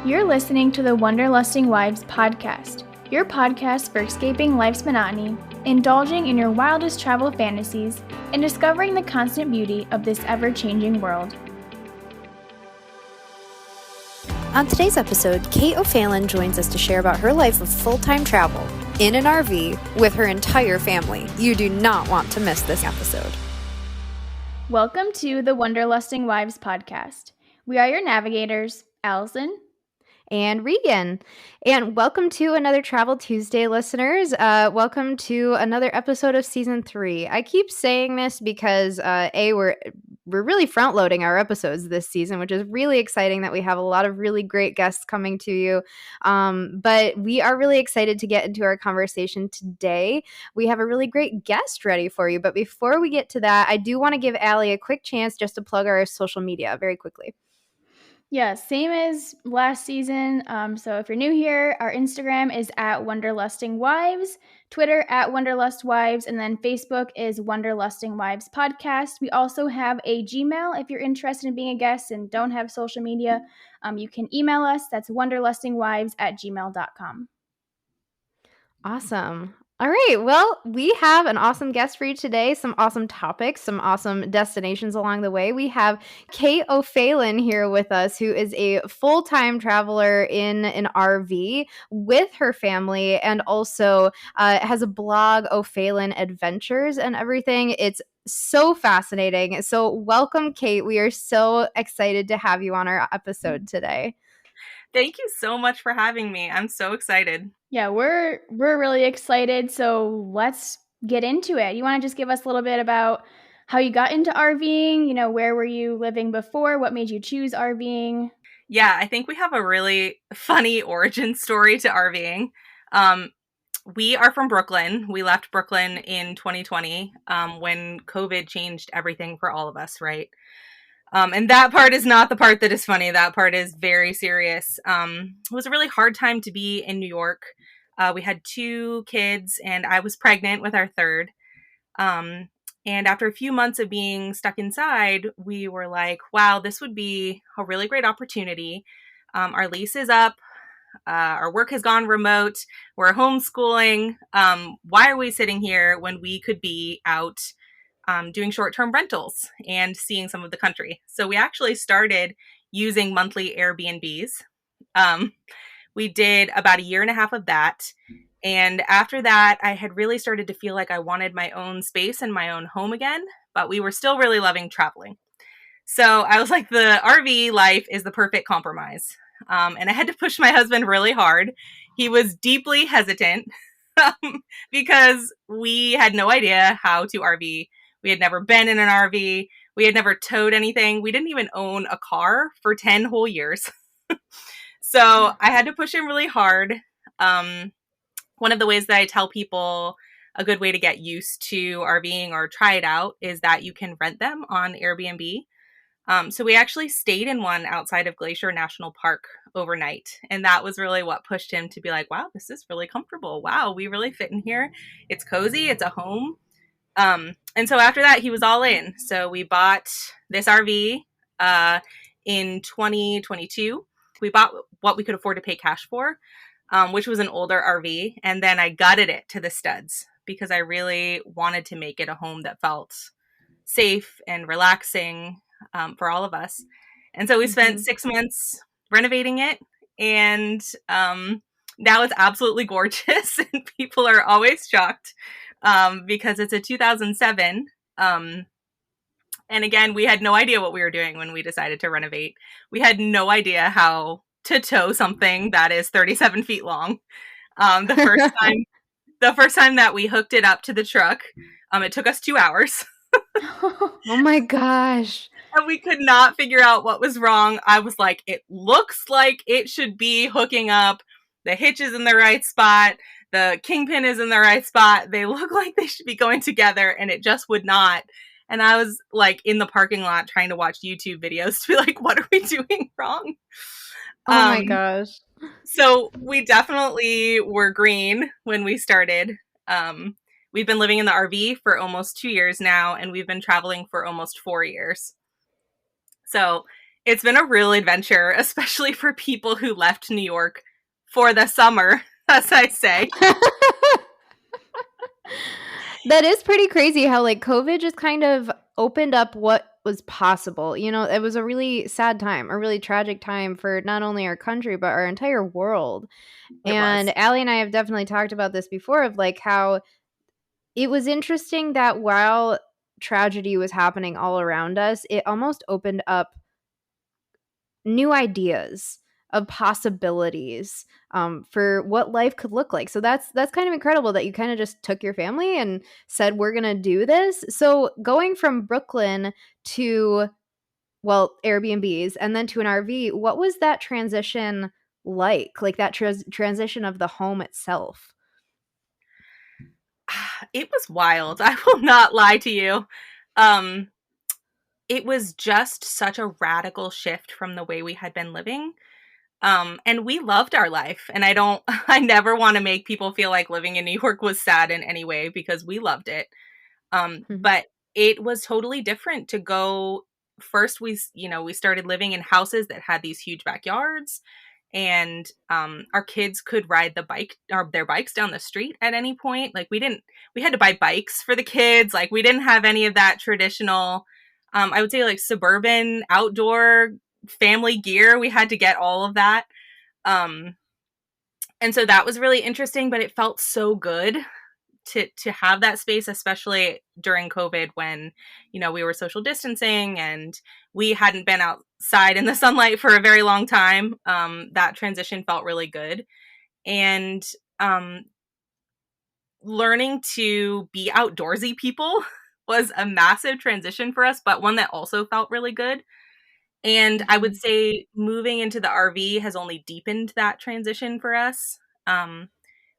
You're listening to the Wanderlusting Wives podcast, your podcast for escaping life's monotony, indulging in your wildest travel fantasies, and discovering the constant beauty of this ever-changing world. On today's episode, Kate O'Phelan joins us to share about her life of full-time travel in an RV with her entire family. You do not want to miss this episode. Welcome to the Wanderlusting Wives podcast. We are your navigators, Allison and Regan. And welcome to another Travel Tuesday, listeners. Welcome to another episode of Season 3. I keep saying this because, we're really front-loading our episodes this season, which is really exciting that we have a lot of really great guests coming to you. But we are really excited to get into our conversation today. We have a really great guest ready for you. But before we get to that, I do want to give Allie a quick chance just to plug our social media very quickly. Yeah, same as last season. So if you're new here, our Instagram is at Wanderlusting Wives, Twitter at Wanderlust Wives, and then Facebook is Wanderlusting Wives Podcast. We also have a Gmail if you're interested in being a guest and don't have social media. You can email us. That's wanderlustingwives@gmail.com. Awesome. All right. Well, we have an awesome guest for you today, some awesome topics, some awesome destinations along the way. We have Kate O'Phelan here with us, who is a full-time traveler in an RV with her family and also has a blog, O'Phelan Adventures and everything. It's so fascinating. So welcome, Kate. We are so excited to have you on our episode today. Thank you so much for having me. I'm so excited. Yeah, we're really excited. So let's get into it. You want to just give us a little bit about how you got into RVing? You know, where were you living before? What made you choose RVing? Yeah, I think we have a really funny origin story to RVing. We are from Brooklyn. We left Brooklyn in 2020 when COVID changed everything for all of us, right? And that part is not the part that is funny. That part is very serious. It was a really hard time to be in New York. We had 2 kids, and I was pregnant with our third. And after a few months of being stuck inside, we were like, wow, this would be a really great opportunity. Our lease is up. Our work has gone remote. We're homeschooling. Why are we sitting here when we could be out doing short-term rentals and seeing some of the country? So we actually started using monthly Airbnbs. We did about 1.5 years of that. And after that, I had really started to feel like I wanted my own space and my own home again, but we were still really loving traveling. So I was like, the RV life is the perfect compromise. And I had to push my husband really hard. He was deeply hesitant because we had no idea how to RV. We had never been in an RV. We had never towed anything. We didn't even own a car for 10 whole years. So I had to push him really hard. One of the ways that I tell people a good way to get used to RVing or try it out is that you can rent them on Airbnb. So we actually stayed in one outside of Glacier National Park overnight. And that was really what pushed him to be like, wow, this is really comfortable. Wow, we really fit in here. It's cozy. It's a home. And so after that, he was all in. So we bought this RV in 2022. We bought what we could afford to pay cash for, which was an older RV. And then I gutted it to the studs because I really wanted to make it a home that felt safe and relaxing for all of us. And so we spent 6 months renovating it. And now it's absolutely gorgeous. And people are always shocked because it's a 2007. And again, we had no idea what we were doing when we decided to renovate. We had no idea how to tow something that is 37 feet long. The first time that we hooked it up to the truck, it took us 2 hours. Oh my gosh. And we could not figure out what was wrong. I was like, it looks like it should be hooking up. The hitch is in the right spot. The kingpin is in the right spot. They look like they should be going together, and it just would not. And I was like in the parking lot trying to watch YouTube videos to be like, what are we doing wrong? Oh my gosh. So we definitely were green when we started. We've been living in the RV for almost 2 years now, and we've been traveling for almost 4 years. So It's been a real adventure, especially for people who left New York for the summer, as I say. That is pretty crazy how like COVID just kind of opened up what was possible. You know, it was a really sad time, a really tragic time for not only our country but our entire world. It was. And Allie and I have definitely talked about this before of like how it was interesting that while tragedy was happening all around us, it almost opened up new ideas of possibilities for what life could look like. So that's kind of incredible that you kind of just took your family and said we're gonna do this. So going from Brooklyn to Airbnbs and then to an RV, what was that transition like? Like that transition of the home itself? It was wild. I will not lie to you. Um, it was just such a radical shift from the way we had been living. And we loved our life. And I never want to make people feel like living in New York was sad in any way because we loved it. But it was totally different to go. First, we started living in houses that had these huge backyards, and our kids could ride their bikes down the street at any point. Like we had to buy bikes for the kids. Like we didn't have any of that traditional, I would say like suburban outdoor family gear. We had to get all of that. And so that was really interesting, but it felt so good to have that space, especially during COVID when, we were social distancing and we hadn't been outside in the sunlight for a very long time. That transition felt really good. And learning to be outdoorsy people was a massive transition for us, but one that also felt really good. And I would say moving into the RV has only deepened that transition for us.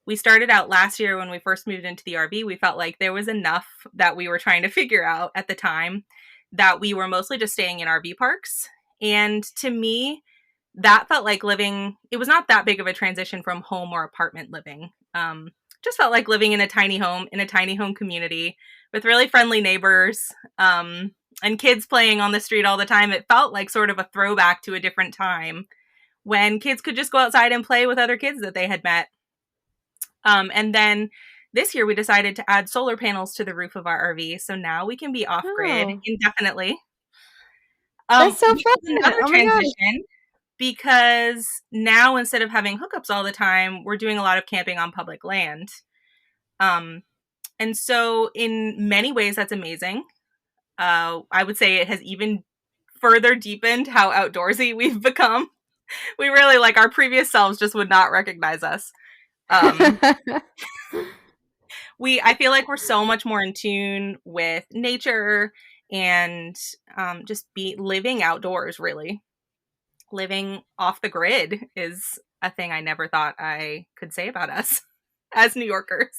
We started out last year when we first moved into the RV. We felt like there was enough that we were trying to figure out at the time that we were mostly just staying in RV parks. And to me, that felt like it was not that big of a transition from home or apartment living. Just felt like living in a tiny home community with really friendly neighbors, and kids playing on the street all the time. It felt like sort of a throwback to a different time when kids could just go outside and play with other kids that they had met. And then this year we decided to add solar panels to the roof of our RV. So now we can be off grid indefinitely. That's so fun. Another transition because now instead of having hookups all the time, we're doing a lot of camping on public land. And so in many ways, that's amazing. I would say it has even further deepened how outdoorsy we've become. We really our previous selves just would not recognize us. I feel like we're so much more in tune with nature and just living outdoors, really. Living off the grid is a thing I never thought I could say about us as New Yorkers.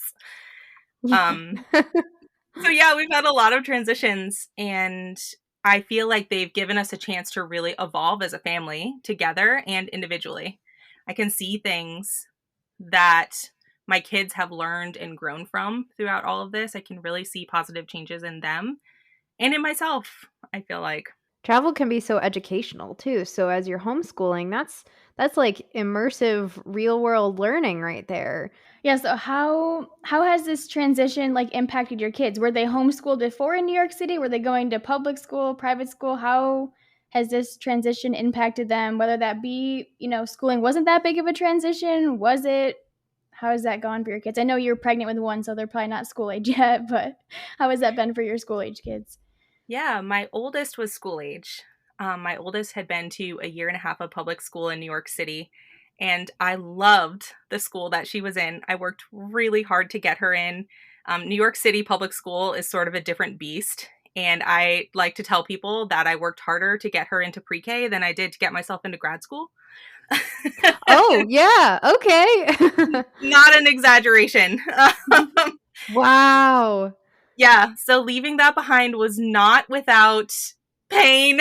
So yeah, we've had a lot of transitions, and I feel like they've given us a chance to really evolve as a family together and individually. I can see things that my kids have learned and grown from throughout all of this. I can really see positive changes in them and in myself, I feel like. Travel can be so educational too. So as you're homeschooling, that's like immersive real world learning right there. Yeah, so how has this transition impacted your kids? Were they homeschooled before in New York City? Were they going to public school, private school? How has this transition impacted them? Whether that be, schooling wasn't that big of a transition, was it? How has that gone for your kids? I know you're pregnant with one, so they're probably not school age yet, but how has that been for your school age kids? Yeah, my oldest was school age. My oldest had been to 1.5 years of public school in New York City, and I loved the school that she was in. I worked really hard to get her in. New York City public school is sort of a different beast, and I like to tell people that I worked harder to get her into pre-K than I did to get myself into grad school. Oh, yeah. Okay. Not an exaggeration. Wow. Yeah, so leaving that behind was not without pain.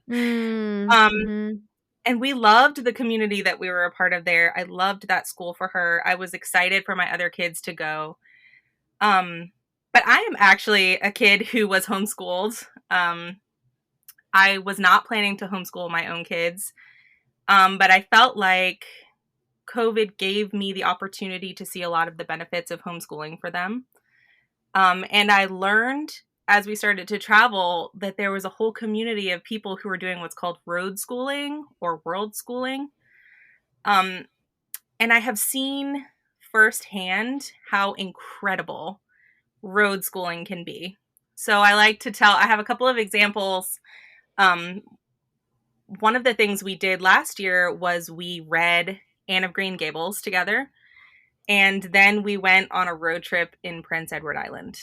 Mm-hmm. And we loved the community that we were a part of there. I loved that school for her. I was excited for my other kids to go. But I am actually a kid who was homeschooled. I was not planning to homeschool my own kids, but I felt like COVID gave me the opportunity to see a lot of the benefits of homeschooling for them. And I learned as we started to travel that there was a whole community of people who were doing what's called road schooling or world schooling. And I have seen firsthand how incredible road schooling can be. So I like to I have a couple of examples. One of the things we did last year was we read Anne of Green Gables together. And then we went on a road trip in Prince Edward Island.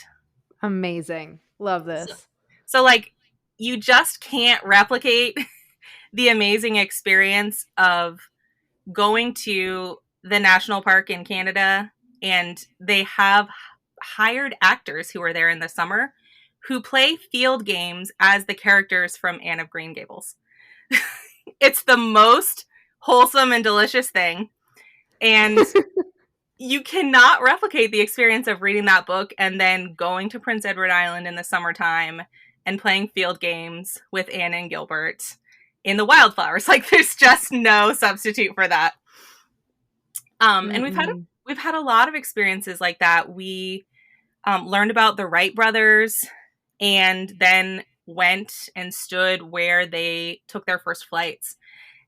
Amazing. Love this. So like, you just can't replicate the amazing experience of going to the national park in Canada, and they have hired actors who are there in the summer who play field games as the characters from Anne of Green Gables. It's the most wholesome and delicious thing. And you cannot replicate the experience of reading that book and then going to Prince Edward Island in the summertime and playing field games with Anne and Gilbert in the wildflowers. Like, there's just no substitute for that. And we've had a lot of experiences like that. We learned about the Wright brothers and then went and stood where they took their first flights.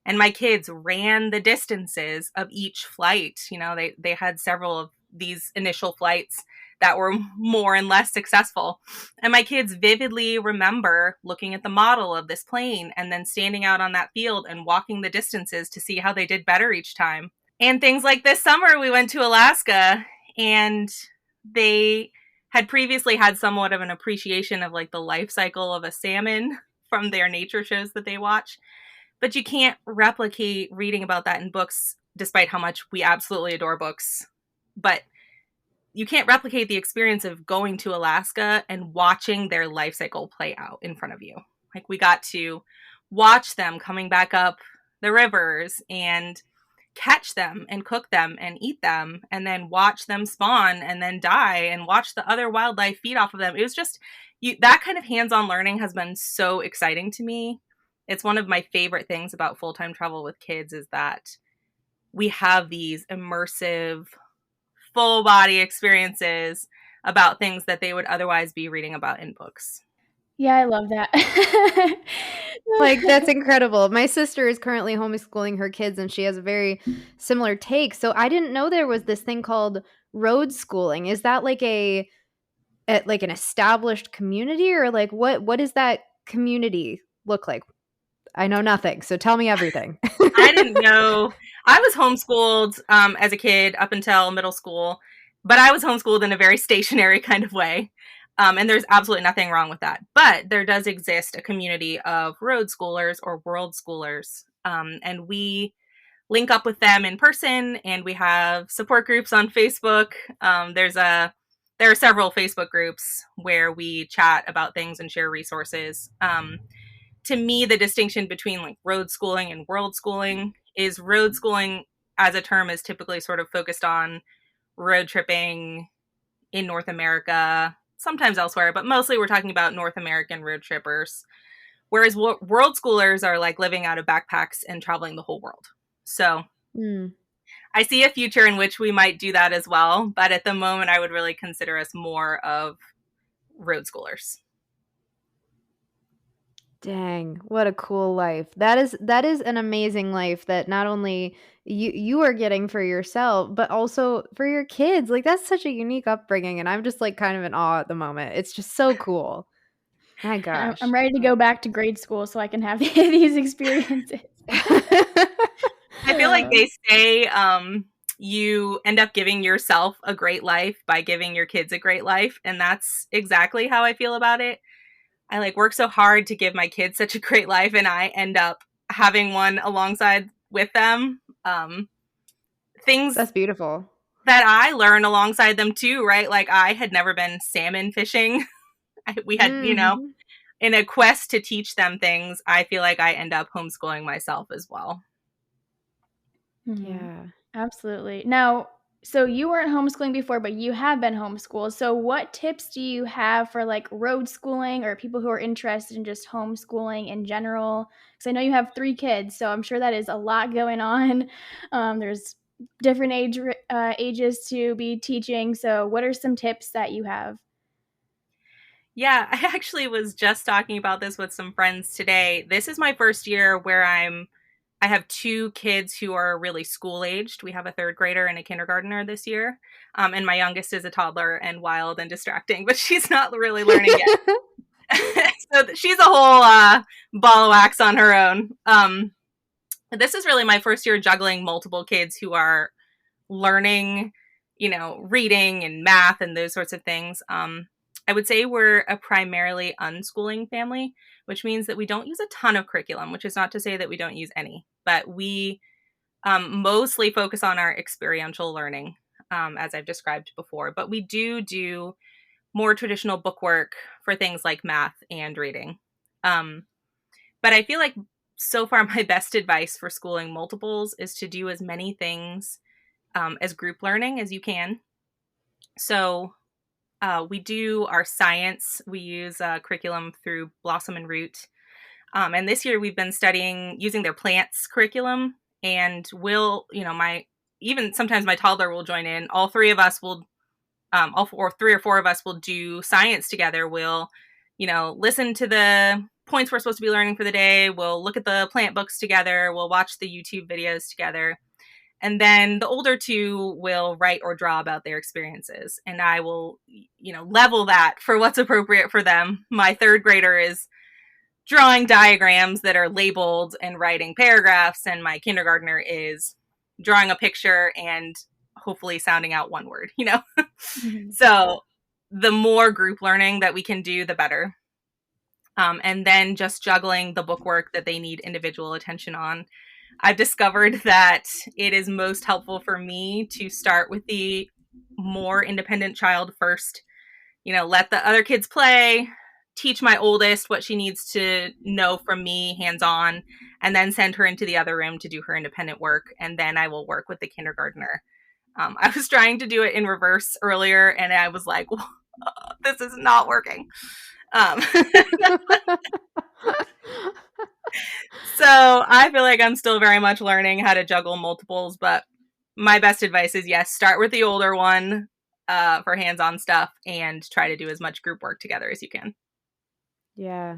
And my kids ran the distances of each flight. You know, they had several of these initial flights that were more and less successful. And my kids vividly remember looking at the model of this plane and then standing out on that field and walking the distances to see how they did better each time. And things like this summer, we went to Alaska, and they had previously had somewhat of an appreciation of like the life cycle of a salmon from their nature shows that they watch. But you can't replicate reading about that in books, despite how much we absolutely adore books. But you can't replicate the experience of going to Alaska and watching their life cycle play out in front of you. Like, we got to watch them coming back up the rivers and catch them and cook them and eat them, and then watch them spawn and then die and watch the other wildlife feed off of them. It was just, that kind of hands-on learning has been so exciting to me. It's one of my favorite things about full-time travel with kids is that we have these immersive, full body experiences about things that they would otherwise be reading about in books. Yeah, I love that. Like, that's incredible. My sister is currently homeschooling her kids, and she has a very similar take. So I didn't know there was this thing called road schooling. Is that like an established community, or like what does that community look like? I know nothing, so tell me everything. I didn't know. I was homeschooled as a kid up until middle school, but I was homeschooled in a very stationary kind of way. And there's absolutely nothing wrong with that. But there does exist a community of road schoolers or world schoolers. And we link up with them in person, and we have support groups on Facebook. There are several Facebook groups where we chat about things and share resources. To me, the distinction between like road schooling and world schooling is road schooling as a term is typically sort of focused on road tripping in North America, sometimes elsewhere, but mostly we're talking about North American road trippers. Whereas world schoolers are like living out of backpacks and traveling the whole world. So I see a future in which we might do that as well. But at the moment, I would really consider us more of road schoolers. Dang, what a cool life. That is an amazing life that not only you are getting for yourself, but also for your kids. Like, that's such a unique upbringing, and I'm just like kind of in awe at the moment. It's just so cool. My gosh. I'm ready to go back to grade school so I can have these experiences. I feel like they say you end up giving yourself a great life by giving your kids a great life. And that's exactly how I feel about it. I like work so hard to give my kids such a great life, and I end up having one alongside with them. Things that's beautiful that I learn alongside them too, right? Like, I had never been salmon fishing. We had, in a quest to teach them things, I feel like I end up homeschooling myself as well. Yeah, absolutely. Now, So you weren't homeschooling before, but you have been homeschooled. So what tips do you have for like road schooling or people who are interested in just homeschooling in general? Because I know you have 3 kids, so I'm sure that is a lot going on. There's different ages to be teaching. So what are some tips that you have? Yeah, I actually was just talking about this with some friends today. This is my first year where I have 2 kids who are really school aged. We have a 3rd grader and a kindergartner this year. And my youngest is a toddler and wild and distracting, but she's not really learning yet. So she's a whole ball of wax on her own. This is really my first year juggling multiple kids who are learning, reading and math and those sorts of things. I would say we're a primarily unschooling family, which means that we don't use a ton of curriculum, which is not to say that we don't use any, but we mostly focus on our experiential learning, as I've described before. But we do more traditional book work for things like math and reading. But I feel like so far my best advice for schooling multiples is to do as many things as group learning as you can. So we do our science. We use curriculum through Blossom and Root. And this year we've been using their plants curriculum, and even sometimes my toddler will join in. All 3 of us will, or 3 or 4 of us will do science together. We'll, listen to the points we're supposed to be learning for the day. We'll look at the plant books together. We'll watch the YouTube videos together. And then the older 2 will write or draw about their experiences. And I will, level that for what's appropriate for them. My 3rd grader is drawing diagrams that are labeled and writing paragraphs. And my kindergartner is drawing a picture and hopefully sounding out one word, Mm-hmm. So the more group learning that we can do, the better. And then just juggling the book work that they need individual attention on. I've discovered that it is most helpful for me to start with the more independent child first. Let the other kids play, teach my oldest what she needs to know from me hands-on, and then send her into the other room to do her independent work. And then I will work with the kindergartner. I was trying to do it in reverse earlier, and I was like, this is not working. So I feel like I'm still very much learning how to juggle multiples, but my best advice is yes, start with the older one for hands-on stuff and try to do as much group work together as you can. Yeah.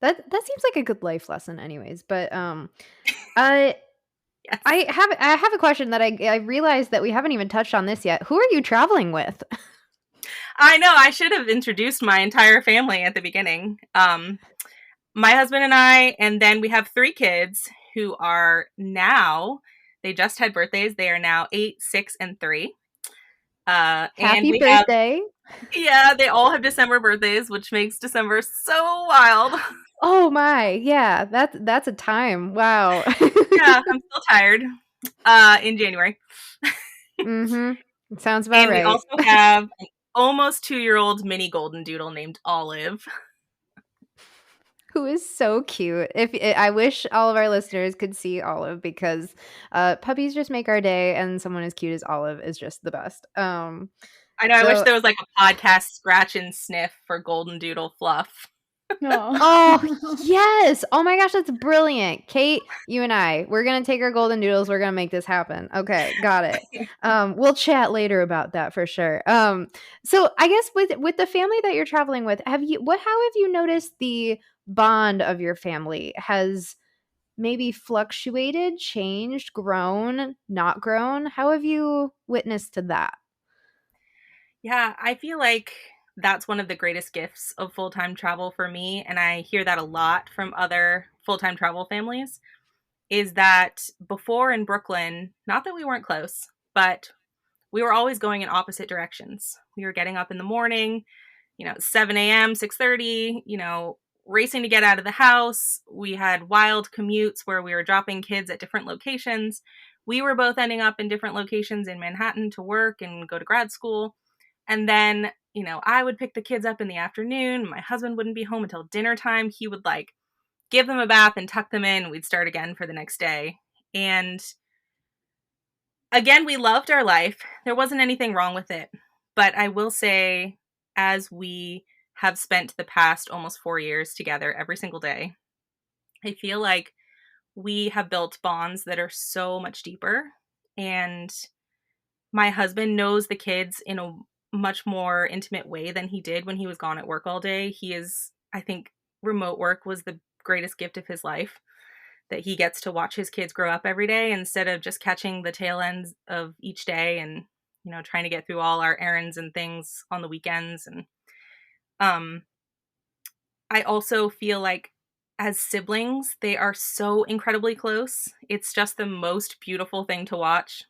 That seems like a good life lesson anyways, but I Yes. I have a question that I realized that we haven't even touched on this yet. Who are you traveling with? I know, I should have introduced my entire family at the beginning. My husband and I, and then we have 3 kids who are now, they just had birthdays. They are now 8, 6, and 3. Happy birthday. Yeah, they all have December birthdays, which makes December so wild. Oh my, yeah, that's a time. Wow. Yeah, I'm still tired. In January. Mm-hmm. Sounds about And right. we also have an almost 2-year-old mini golden doodle named Olive. Who is so cute. I wish all of our listeners could see Olive, because puppies just make our day, and someone as cute as Olive is just the best. I know, I wish there was like a podcast scratch and sniff for golden doodle fluff. Oh, yes. Oh my gosh, that's brilliant. Kate, you and we're going to take our golden doodles. We're going to make this happen. Okay, got it. We'll chat later about that for sure. So I guess with the family that you're traveling with, how have you noticed the bond of your family has maybe fluctuated, changed, grown, not grown? How have you witnessed to that? Yeah, I feel like that's one of the greatest gifts of full-time travel for me, and I hear that a lot from other full-time travel families, is that before in Brooklyn, not that we weren't close, but we were always going in opposite directions. We were getting up in the morning, 7 a.m., 6:30, racing to get out of the house. We had wild commutes where we were dropping kids at different locations. We were both ending up in different locations in Manhattan to work and go to grad school. And then, I would pick the kids up in the afternoon. My husband wouldn't be home until dinner time. He would give them a bath and tuck them in. We'd start again for the next day. And again, we loved our life. There wasn't anything wrong with it. But I will say, as we have spent the past almost 4 years together every single day, I feel like we have built bonds that are so much deeper. And my husband knows the kids in a much more intimate way than he did when he was gone at work all day. I think remote work was the greatest gift of his life, that he gets to watch his kids grow up every day instead of just catching the tail ends of each day and, trying to get through all our errands and things on the weekends. And um, I also feel like as siblings, they are so incredibly close. It's just the most beautiful thing to watch.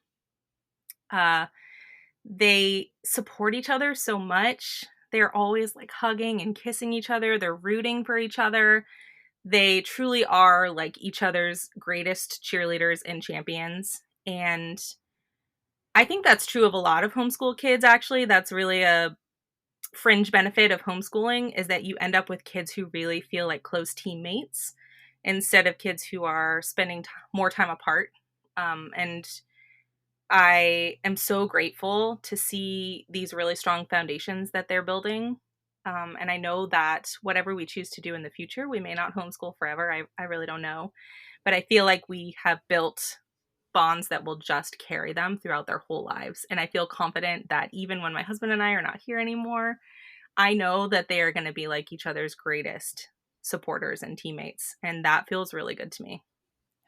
They support each other so much. They're always like hugging and kissing each other. They're rooting for each other. They truly are like each other's greatest cheerleaders and champions. And I think that's true of a lot of homeschool kids, actually. That's really a fringe benefit of homeschooling, is that you end up with kids who really feel like close teammates instead of kids who are spending more time apart. And I am so grateful to see these really strong foundations that they're building. And I know that whatever we choose to do in the future, we may not homeschool forever. I really don't know. But I feel like we have built bonds that will just carry them throughout their whole lives. And I feel confident that even when my husband and I are not here anymore, I know that they are going to be like each other's greatest supporters and teammates. And that feels really good to me.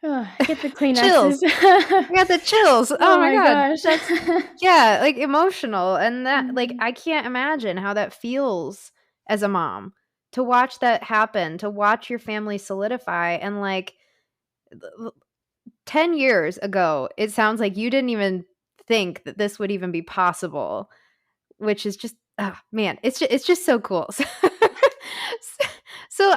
Oh, get the Kleenexes. Chills. I got the chills. Oh my God. Gosh, that's yeah, like emotional. And that, like, I can't imagine how that feels as a mom to watch that happen, to watch your family solidify. And like 10 years ago, it sounds like you didn't even think that this would even be possible, which is just, oh, man, it's just so cool. So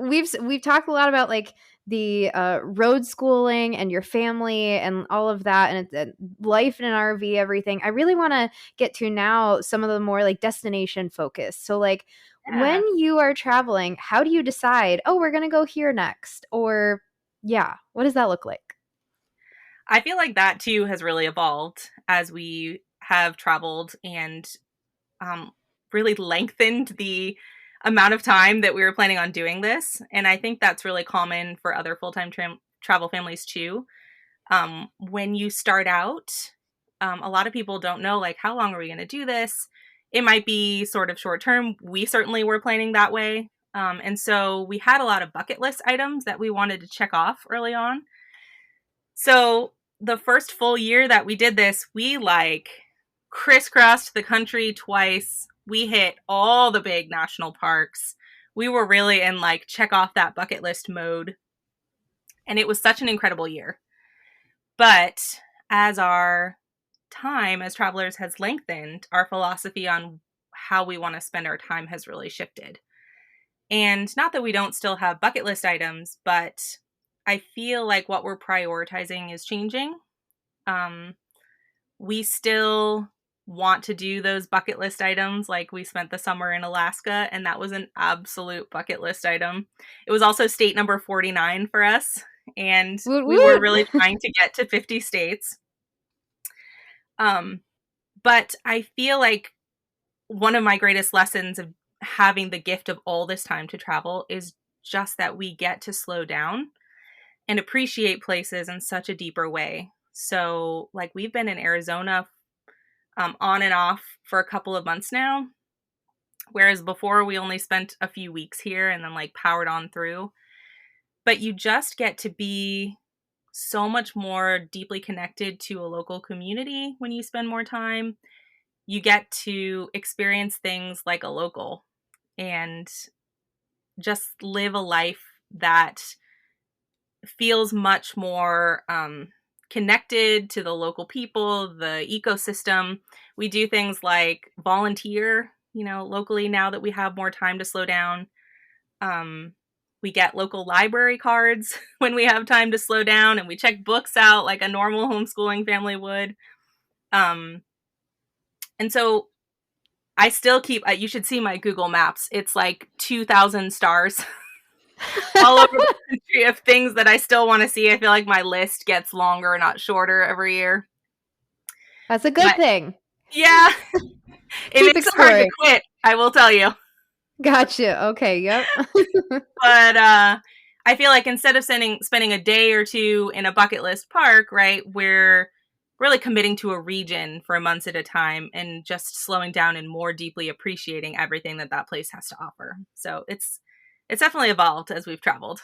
we've talked a lot about like the road schooling and your family and all of that, and it's life in an RV, everything. I really want to get to now some of the more like destination focused. So like when you are traveling, how do you decide, oh, we're going to go here next? Or what does that look like? I feel like that too has really evolved as we have traveled and really lengthened the amount of time that we were planning on doing this. And I think that's really common for other full-time travel families too. When you start out, a lot of people don't know, like, how long are we going to do this? It might be sort of short term. We certainly were planning that way. And so we had a lot of bucket list items that we wanted to check off early on. So the first full year that we did this, we like crisscrossed the country twice. We hit all the big national parks. We were really in like check off that bucket list mode. And it was such an incredible year. But as our time as travelers has lengthened, our philosophy on how we want to spend our time has really shifted. And not that we don't still have bucket list items, but I feel like what we're prioritizing is changing. We still want to do those bucket list items. Like we spent the summer in Alaska, and that was an absolute bucket list item. It was also state number 49 for us. And we were really trying to get to 50 states. But I feel like one of my greatest lessons of having the gift of all this time to travel is just that we get to slow down and appreciate places in such a deeper way. So like we've been in Arizona on and off for a couple of months now, whereas before we only spent a few weeks here and then like powered on through. But you just get to be so much more deeply connected to a local community when you spend more time. You get to experience things like a local and just live a life that feels much more connected to the local people, the ecosystem. We do things like volunteer, locally now that we have more time to slow down. We get local library cards when we have time to slow down, and we check books out like a normal homeschooling family would. And so I still keep, you should see my Google Maps. It's like 2,000 stars all over the country of things that I still want to see. I feel like my list gets longer, not shorter every year. That's a good thing. Yeah. It Keep makes it hard to exploring. quit, I will tell you. Gotcha. Okay. Yep. But I feel like instead of spending a day or two in a bucket list park, right, we're really committing to a region for months at a time and just slowing down and more deeply appreciating everything that that place has to offer. So it's definitely evolved as we've traveled.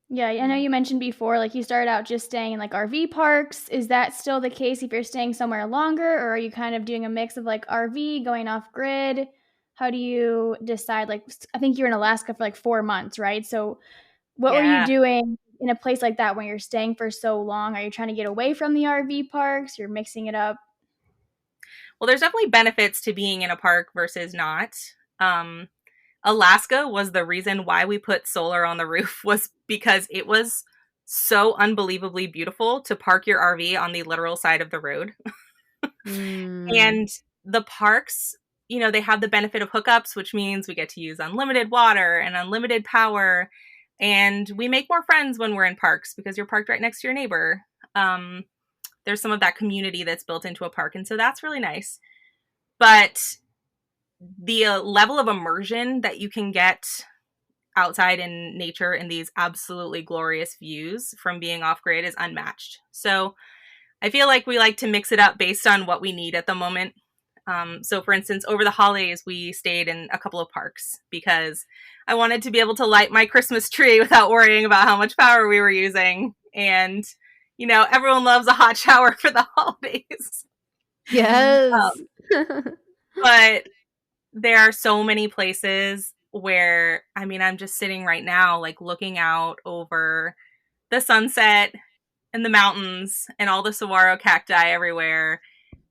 Yeah, I know you mentioned before, like you started out just staying in like RV parks. Is that still the case if you're staying somewhere longer, or are you kind of doing a mix of like RV, going off grid? How do you decide? Like, I think you're in Alaska for like 4 months, right? So, what were you Yeah. doing in a place like that when you're staying for so long? Are you trying to get away from the RV parks? You're mixing it up? Well, there's definitely benefits to being in a park versus not. Um, Alaska was the reason why we put solar on the roof, was because it was so unbelievably beautiful to park your RV on the literal side of the road. Mm. And the parks, you know, they have the benefit of hookups, which means we get to use unlimited water and unlimited power. And we make more friends when we're in parks because you're parked right next to your neighbor. Um, there's some of that community that's built into a park. And so that's really nice. But the level of immersion that you can get outside in nature in these absolutely glorious views from being off grid is unmatched. So I feel like we like to mix it up based on what we need at the moment. So, for instance, over the holidays, we stayed in a couple of parks because I wanted to be able to light my Christmas tree without worrying about how much power we were using. And, you know, everyone loves a hot shower for the holidays. Yes. But there are so many places where, I mean, I'm just sitting right now, like looking out over the sunset and the mountains and all the saguaro cacti everywhere,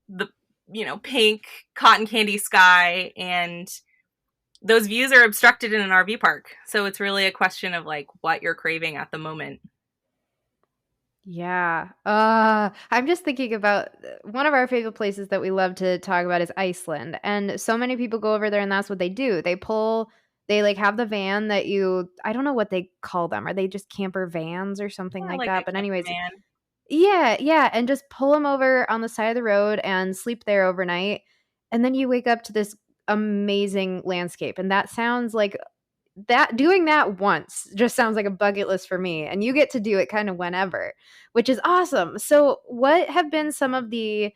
the, you know, pink cotton candy sky, and those views are obstructed in an RV park. So it's really a question of like what you're craving at the moment. Yeah. I'm just thinking about one of our favorite places that we love to talk about is Iceland. And so many people go over there and that's what they do. They like have the van that I don't know what they call them. Are they just camper vans or something Yeah, like like a that? But camper anyways, van. yeah, yeah, and just pull them over on the side of the road and sleep there overnight. And then you wake up to this amazing landscape. And that sounds like doing that once just sounds like a bucket list for me, and you get to do it kind of whenever, which is awesome. So what have been some of the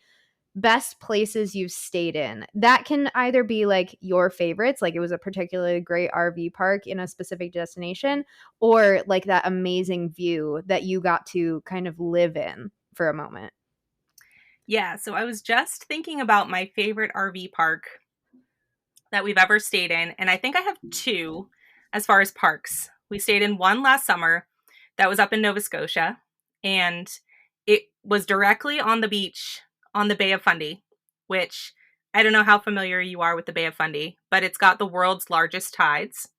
best places you've stayed in that can either be like your favorites, like it was a particularly great RV park in a specific destination, or like that amazing view that you got to kind of live in for a moment? Yeah, so I was just thinking about my favorite RV park that we've ever stayed in, and I think I have two as far as parks. We stayed in one last summer that was up in Nova Scotia, and it was directly on the beach on the Bay of Fundy, which I don't know how familiar you are with the Bay of Fundy, but it's got the world's largest tides.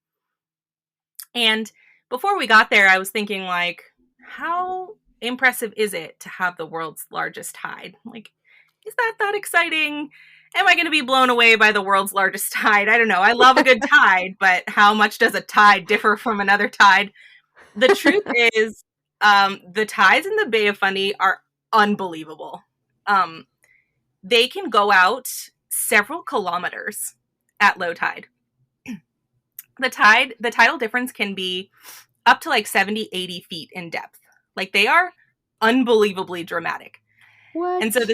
And before we got there, I was thinking, like, how impressive is it to have the world's largest tide? Like, is that exciting? Am I going to be blown away by the world's largest tide? I don't know. I love a good tide, but how much does a tide differ from another tide? The truth is, the tides in the Bay of Fundy are unbelievable. Um, they can go out several kilometers at low tide. The tidal difference can be up to like 70, 80 feet in depth. Like they are unbelievably dramatic. And so What?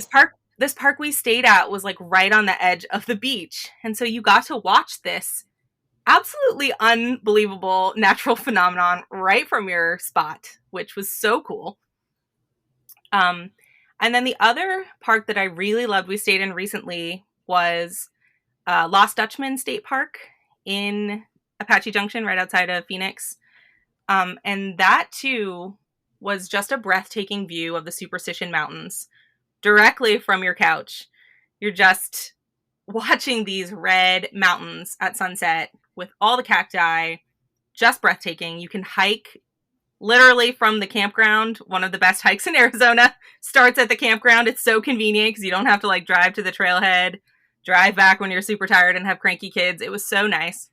this park we stayed at was like right on the edge of the beach. And so you got to watch this absolutely unbelievable natural phenomenon right from your spot, which was so cool. Um, and then the other park that I really loved, we stayed in recently, was Lost Dutchman State Park in Apache Junction, right outside of Phoenix. And that too was just a breathtaking view of the Superstition Mountains directly from your couch. You're just watching these red mountains at sunset with all the cacti, just breathtaking. You can hike literally from the campground. One of the best hikes in Arizona starts at the campground. It's so convenient because you don't have to like drive to the trailhead, drive back when you're super tired and have cranky kids. It was so nice.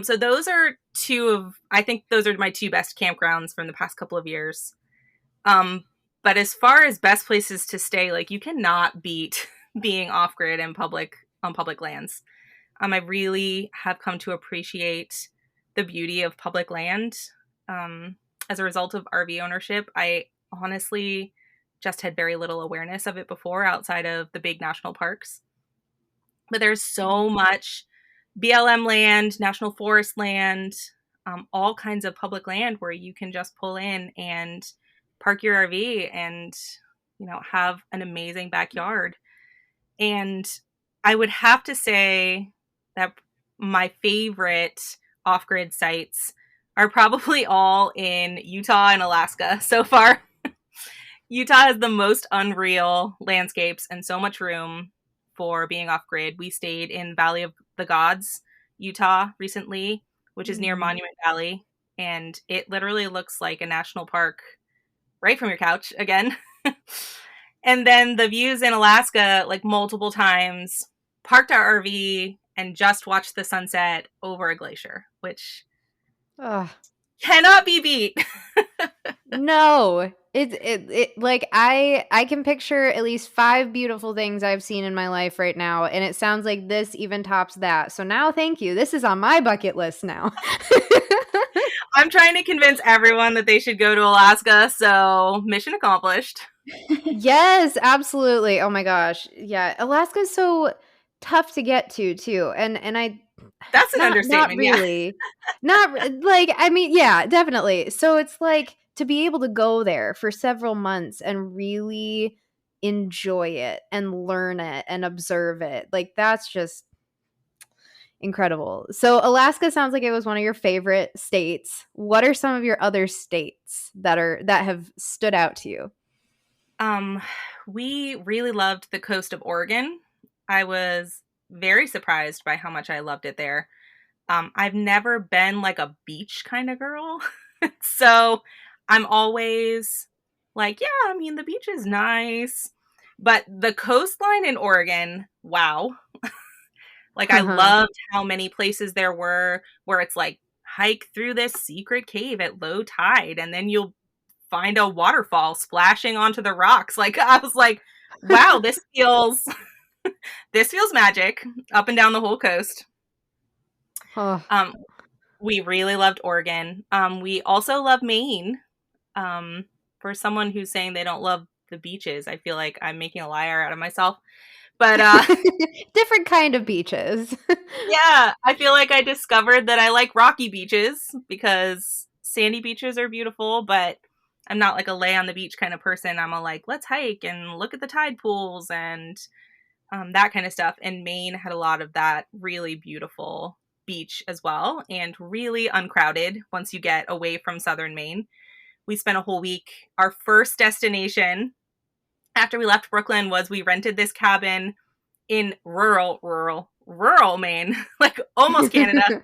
So those are I think those are my two best campgrounds from the past couple of years. But as far as best places to stay, like, you cannot beat being off grid and on public lands. I really have come to appreciate the beauty of public land. As a result of RV ownership, I honestly just had very little awareness of it before outside of the big national parks. But there's so much BLM land, national forest land, all kinds of public land where you can just pull in and park your RV and, you know, have an amazing backyard. And I would have to say that my favorite off-grid sites are probably all in Utah and Alaska so far. Utah has the most unreal landscapes and so much room for being off-grid. We stayed in Valley of the Gods, Utah recently, which is near Monument Valley, and it literally looks like a national park right from your couch again. And then the views in Alaska, like multiple times, parked our RV and just watched the sunset over a glacier, which cannot be beat. No, it like I can picture at least 5 beautiful things I've seen in my life right now, and it sounds like this even tops that. So now, thank you. This is on my bucket list now. I'm trying to convince everyone that they should go to Alaska, so mission accomplished. Yes, absolutely. Oh my gosh. Yeah, Alaska's so tough to get to too. And that's an understatement. Not really. Not like, I mean, yeah, definitely. So it's like to be able to go there for several months and really enjoy it and learn it and observe it. Like that's just incredible. So Alaska sounds like it was one of your favorite states. What are some of your other states that have stood out to you? We really loved the coast of Oregon. I was very surprised by how much I loved it there. I've never been like a beach kind of girl. So I'm always like, yeah, I mean, the beach is nice, but the coastline in Oregon, wow. Like I loved how many places there were where it's like hike through this secret cave at low tide and then you'll find a waterfall splashing onto the rocks. Like I was like, wow, this feels magic up and down the whole coast. We really loved Oregon. We also love Maine. For someone who's saying they don't love the beaches, I feel like I'm making a liar out of myself. But different kind of beaches. Yeah, I feel like I discovered that I like rocky beaches because sandy beaches are beautiful, but I'm not like a lay on the beach kind of person. I'm a like, let's hike and look at the tide pools and that kind of stuff. And Maine had a lot of that really beautiful beach as well and really uncrowded once you get away from southern Maine. We spent a whole week. Our first destination after we left Brooklyn was we rented this cabin in rural Maine, like almost Canada.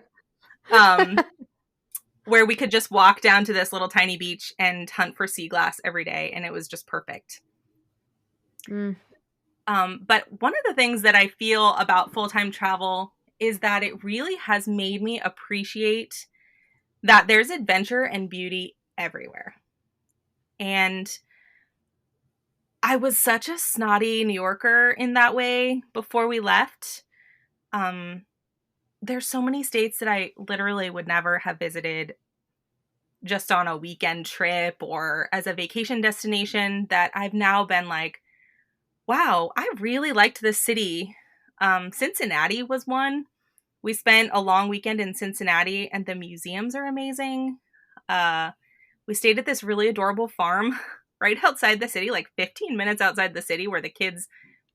Where we could just walk down to this little tiny beach and hunt for sea glass every day. And it was just perfect. But one of the things that I feel about full-time travel is that it really has made me appreciate that there's adventure and beauty everywhere. And I was such a snotty New Yorker in that way before we left. There's so many states that I literally would never have visited just on a weekend trip or as a vacation destination that I've now been like, wow, I really liked this city. Cincinnati was one. We spent a long weekend in Cincinnati and the museums are amazing. We stayed at this really adorable farm right outside the city, like 15 minutes outside the city where the kids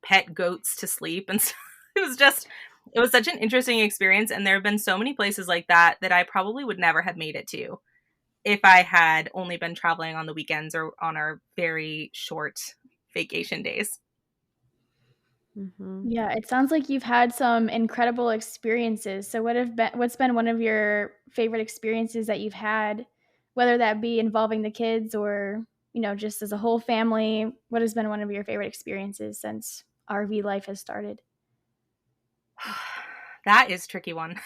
pet goats to sleep. And so it was such an interesting experience. And there have been so many places like that I probably would never have made it to if I had only been traveling on the weekends or on our very short vacation days. Mm-hmm. Yeah, it sounds like you've had some incredible experiences. So what's been one of your favorite experiences that you've had, whether that be involving the kids or, you know, just as a whole family? What has been one of your favorite experiences since RV life has started? That is a tricky one.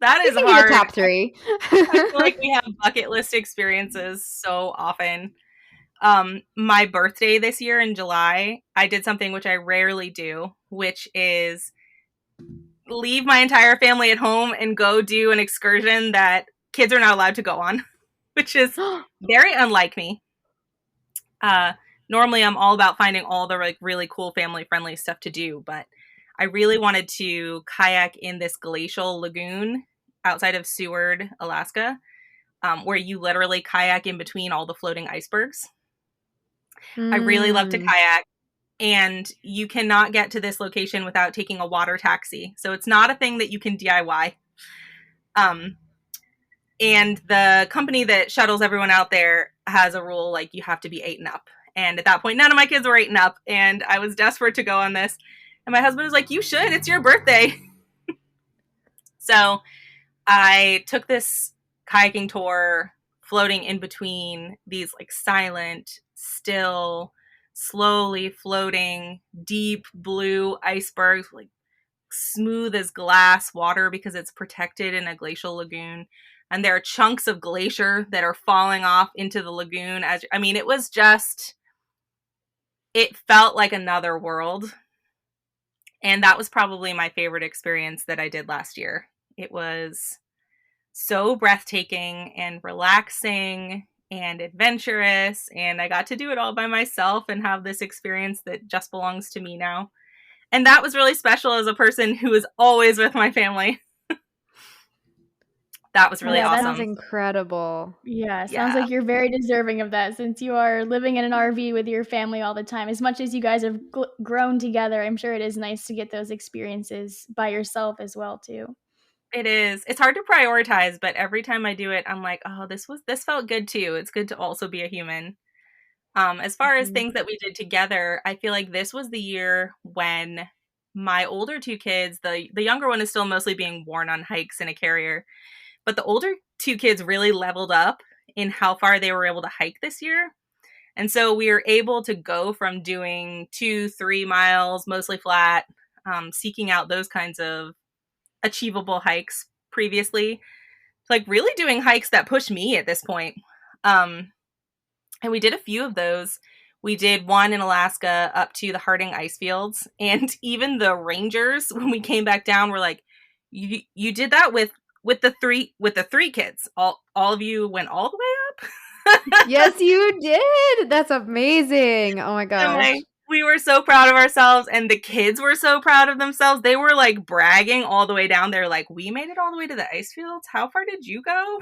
That is hard. Top 3. I feel like we have bucket list experiences so often. My birthday this year in July, I did something which I rarely do, which is leave my entire family at home and go do an excursion that kids are not allowed to go on, which is very unlike me. Normally I'm all about finding all the like really cool family friendly stuff to do, but I really wanted to kayak in this glacial lagoon outside of Seward, Alaska, where you literally kayak in between all the floating icebergs. I really love to kayak, and you cannot get to this location without taking a water taxi. So it's not a thing that you can DIY. And the company that shuttles everyone out there has a rule like you have to be 8 and up. And at that point, none of my kids were 8 and up, and I was desperate to go on this. And my husband was like, "You should. It's your birthday." So I took this kayaking tour, floating in between these like silent, still, slowly floating, deep blue icebergs, like smooth as glass water because it's protected in a glacial lagoon. And there are chunks of glacier that are falling off into the lagoon. It was just, it felt like another world. And that was probably my favorite experience that I did last year. It was so breathtaking and relaxing and adventurous, and I got to do it all by myself and have this experience that just belongs to me now. And that was really special as a person who is always with my family. That was really awesome. That sounds incredible. Yeah, sounds like you're very deserving of that since you are living in an RV with your family all the time. As much as you guys have grown together, I'm sure it is nice to get those experiences by yourself as well, too. It is. It's hard to prioritize, but every time I do it, I'm like, oh, this felt good too. It's good to also be a human. As far as things that we did together, I feel like this was the year when my older 2 kids, the younger one is still mostly being worn on hikes in a carrier, but the older 2 kids really leveled up in how far they were able to hike this year. And so we were able to go from doing 2-3 miles, mostly flat, seeking out those kinds of achievable hikes previously, like really doing hikes that push me at this point. And we did a few of those. We did one in Alaska up to the Harding ice fields, and even the rangers, when we came back down, were like, you did that with the 3 kids. All of you went all the way up. Yes, you did. That's amazing. Oh my gosh. We were so proud of ourselves, and the kids were so proud of themselves. They were like bragging all the way down there, like, we made it all the way to the ice fields. How far did you go?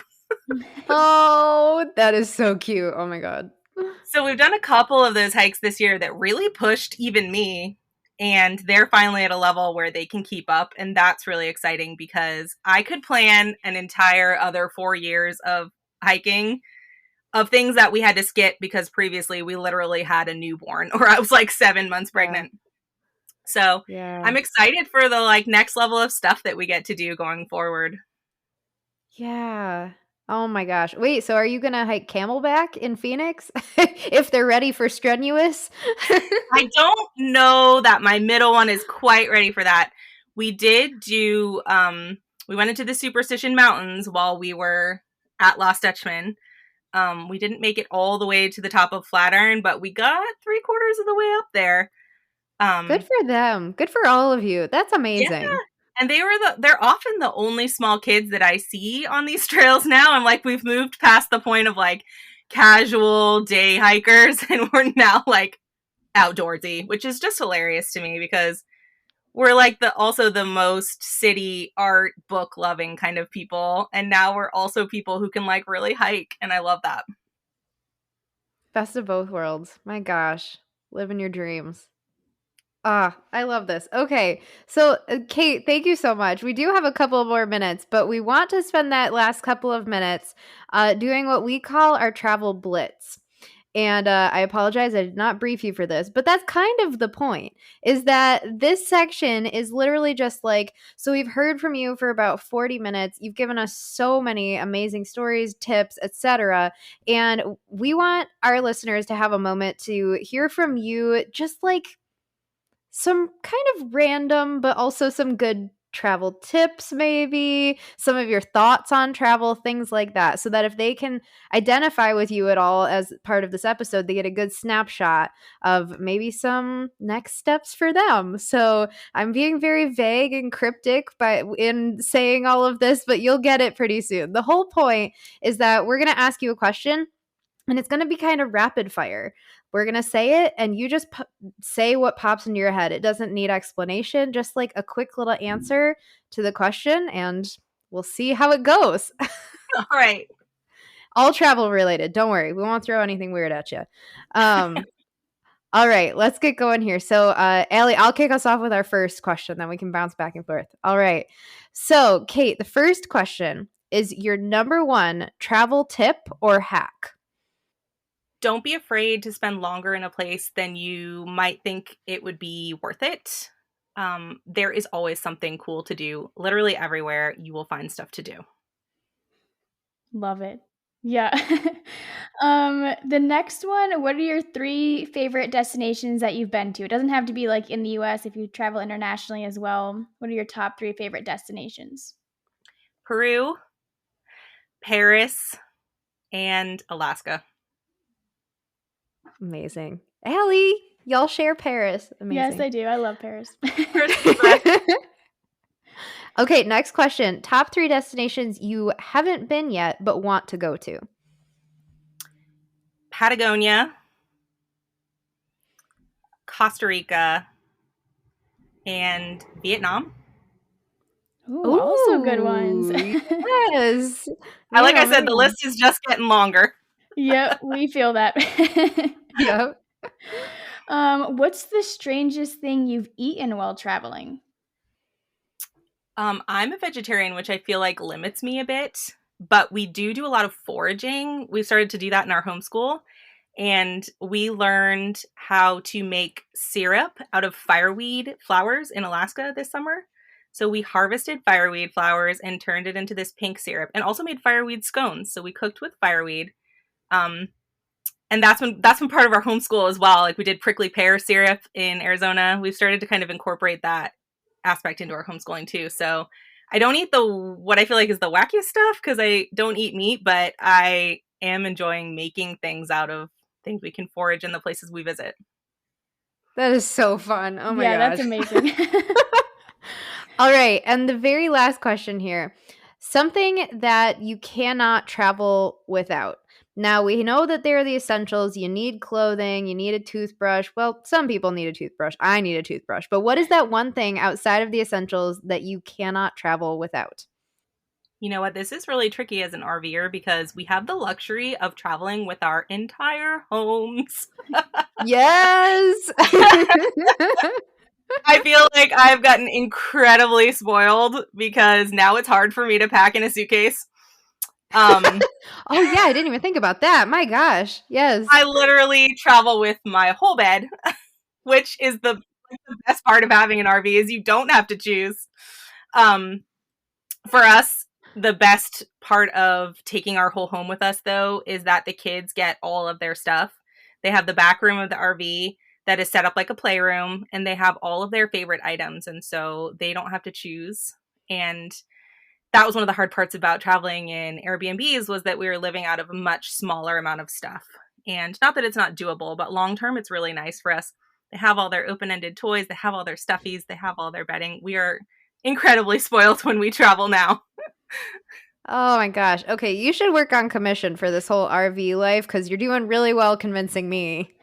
Oh, that is so cute. Oh my God. So we've done a couple of those hikes this year that really pushed even me, and they're finally at a level where they can keep up. And that's really exciting because I could plan an entire other 4 years of hiking, of things that we had to skip because previously we literally had a newborn, or I was like 7 months pregnant. So I'm excited for the like next level of stuff that we get to do going forward. Yeah. Oh my gosh. Wait, so are you going to hike Camelback in Phoenix if they're ready for strenuous? I don't know that my middle one is quite ready for that. We did do, we went into the Superstition Mountains while we were at Lost Dutchman. We didn't make it all the way to the top of Flatiron, but we got 3/4 of the way up there. Good for them. Good for all of you. That's amazing. Yeah. And they're often the only small kids that I see on these trails now. I'm like, we've moved past the point of like casual day hikers, and we're now like outdoorsy, which is just hilarious to me because we're like also the most city art book loving kind of people. And now we're also people who can like really hike. And I love that. Best of both worlds. My gosh. Living your dreams. Ah, I love this. Okay. So, Kate, thank you so much. We do have a couple more minutes, but we want to spend that last couple of minutes doing what we call our travel blitz. And I apologize, I did not brief you for this, but that's kind of the point, is that this section is literally just like, so we've heard from you for about 40 minutes. You've given us so many amazing stories, tips, etc. And we want our listeners to have a moment to hear from you, just like some kind of random, but also some good travel tips, maybe some of your thoughts on travel, things like that, so that if they can identify with you at all as part of this episode, they get a good snapshot of maybe some next steps for them. So I'm being very vague and cryptic in saying all of this, but you'll get it pretty soon. The whole point is that we're going to ask you a question, and it's going to be kind of rapid fire. We're going to say it, and you just say what pops into your head. It doesn't need explanation, just like a quick little answer to the question, and we'll see how it goes. All right. All travel related. Don't worry. We won't throw anything weird at you. All right. Let's get going here. So, Allie, I'll kick us off with our first question, then we can bounce back and forth. All right. So, Kate, the first question is your number one travel tip or hack? Don't be afraid to spend longer in a place than you might think it would be worth it. There is always something cool to do. Literally everywhere you will find stuff to do. Love it. Yeah. The next one, what are your 3 favorite destinations that you've been to? It doesn't have to be like in the US if you travel internationally as well. What are your top 3 favorite destinations? Peru, Paris, and Alaska. Amazing. Allie, y'all share Paris. Amazing. Yes, I do. I love Paris. Okay, next question. Top 3 destinations you haven't been yet but want to go to. Patagonia, Costa Rica, and Vietnam. Ooh, also good ones. Yes. Like I said, the list is just getting longer. Yep, we feel that. Yep. What's the strangest thing you've eaten while traveling? I'm a vegetarian, which I feel like limits me a bit, but we do a lot of foraging. We started to do that in our homeschool, and we learned how to make syrup out of fireweed flowers in Alaska this summer. So we harvested fireweed flowers and turned it into this pink syrup, and also made fireweed scones. So we cooked with fireweed. And that's been part of our homeschool as well. Like we did prickly pear syrup in Arizona. We've started to kind of incorporate that aspect into our homeschooling too. So I don't eat what I feel like is the wackiest stuff because I don't eat meat, but I am enjoying making things out of things we can forage in the places we visit. That is so fun. Oh my gosh. Yeah, that's amazing. All right. And the very last question here. Something that you cannot travel without. Now, we know that there are the essentials. You need clothing. You need a toothbrush. Well, some people need a toothbrush. I need a toothbrush. But what is that one thing outside of the essentials that you cannot travel without? You know what? This is really tricky as an RVer because we have the luxury of traveling with our entire homes. Yes! I feel like I've gotten incredibly spoiled because now it's hard for me to pack in a suitcase. Oh yeah, I didn't even think about that. My gosh. Yes. I literally travel with my whole bed, which is the best part of having an RV is you don't have to choose. For us, the best part of taking our whole home with us though is that the kids get all of their stuff. They have the back room of the RV that is set up like a playroom, and they have all of their favorite items, and so they don't have to choose. And that was one of the hard parts about traveling in Airbnbs was that we were living out of a much smaller amount of stuff. And not that it's not doable, but long term, it's really nice for us. They have all their open-ended toys. They have all their stuffies. They have all their bedding. We are incredibly spoiled when we travel now. Oh my gosh. Okay, you should work on commission for this whole RV life because you're doing really well convincing me.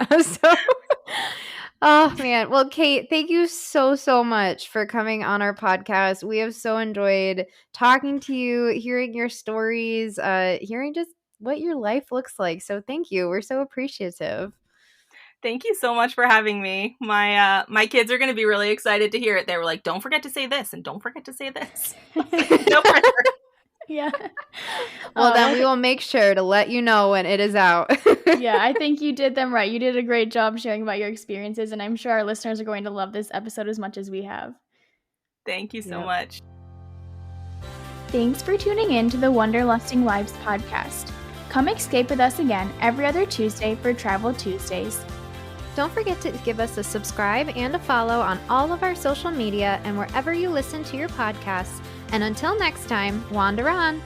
Oh man. Well, Kate, thank you so much for coming on our podcast. We have so enjoyed talking to you, hearing your stories, hearing just what your life looks like. So thank you. We're so appreciative. Thank you so much for having me. My kids are going to be really excited to hear it. They were like, don't forget to say this and don't forget to say this. No pressure. Yeah. Well, then we will make sure to let you know when it is out. Yeah, I think you did them right. You did a great job sharing about your experiences, and I'm sure our listeners are going to love this episode as much as we have. Thank you so much. Thanks for tuning in to the Wanderlusting Wives podcast. Come escape with us again every other Tuesday for Travel Tuesdays. Don't forget to give us a subscribe and a follow on all of our social media and wherever you listen to your podcasts. And until next time, wander on.